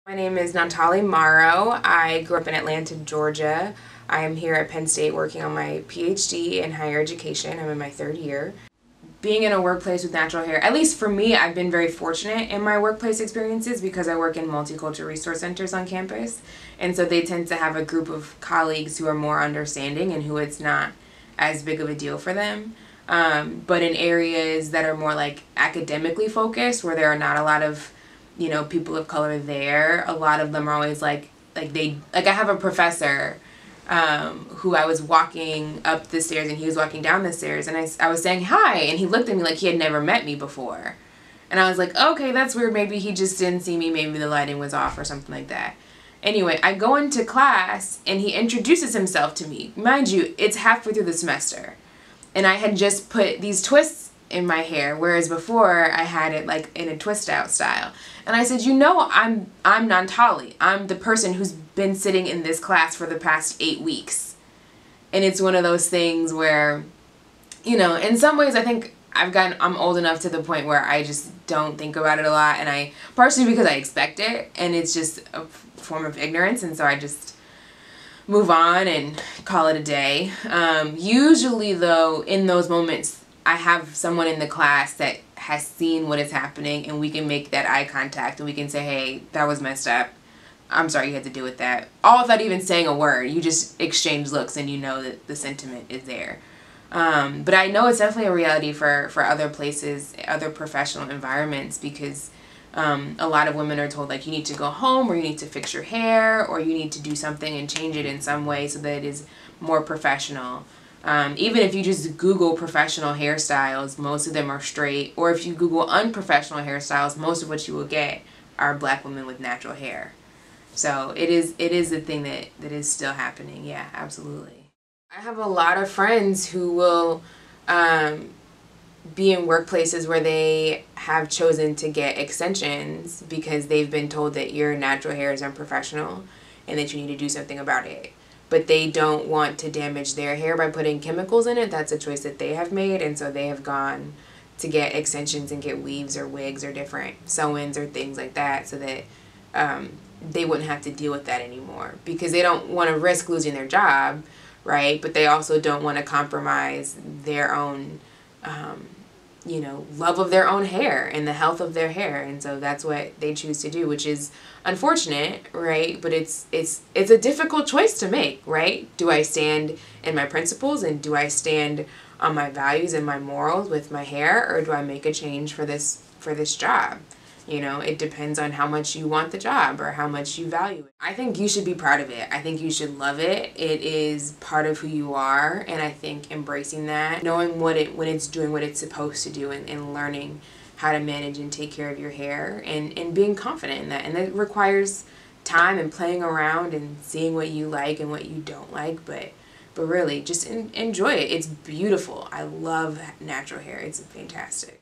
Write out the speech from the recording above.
My name is Nantali Morrow. I grew up in Atlanta, Georgia. I am here at Penn State working on my PhD in higher education. I'm in my third year. Being in a workplace with natural hair, at least for me, I've been very fortunate in my workplace experiences because I work in multicultural resource centers on campus. And so they tend to have a group of colleagues who are more understanding and who it's not as big of a deal for them. But in areas that are more like academically focused, where there are not a lot of people of color there, a lot of them are always I have a professor who I was walking up the stairs and he was walking down the stairs, and I was saying hi, and he looked at me like he had never met me before. And I was like, okay, that's weird. Maybe he just didn't see me. Maybe the lighting was off or something like that. Anyway, I go into class and he introduces himself to me. Mind you, it's halfway through the semester. And I had just put these twists in my hair, whereas before I had it like in a twist out style. And I said, I'm Nantali. I'm the person who's been sitting in this class for the past 8 weeks. And it's one of those things where, in some ways I think I'm old enough to the point where I just don't think about it a lot, and partially because I expect it, and it's just a form of ignorance, and so I just move on and call it a day. Usually though, in those moments, I have someone in the class that has seen what is happening, and we can make that eye contact and we can say, hey, that was messed up. I'm sorry you had to deal with that. All without even saying a word. You just exchange looks and you know that the sentiment is there. But I know it's definitely a reality for other places, other professional environments, because a lot of women are told you need to go home, or you need to fix your hair, or you need to do something and change it in some way so that it is more professional. Even if you just Google professional hairstyles, most of them are straight. Or if you Google unprofessional hairstyles, most of what you will get are black women with natural hair. So it is a thing that is still happening. Yeah, absolutely. I have a lot of friends who will be in workplaces where they have chosen to get extensions because they've been told that your natural hair is unprofessional and that you need to do something about it. But they don't want to damage their hair by putting chemicals in it. That's a choice that they have made, and so they have gone to get extensions and get weaves or wigs or different sew-ins or things like that, so that they wouldn't have to deal with that anymore, because they don't want to risk losing their job, right? But they also don't want to compromise their own love of their own hair and the health of their hair. And so that's what they choose to do, which is unfortunate, right? But it's a difficult choice to make, right? Do I stand in my principles, and do I stand on my values and my morals with my hair, or do I make a change for this job? It depends on how much you want the job or how much you value it. I think you should be proud of it. I think you should love it. It is part of who you are, and I think embracing that, knowing when it's doing what it's supposed to do, and learning how to manage and take care of your hair, and being confident in that. And it requires time and playing around and seeing what you like and what you don't like, but really just enjoy it. It's beautiful. I love natural hair. It's fantastic.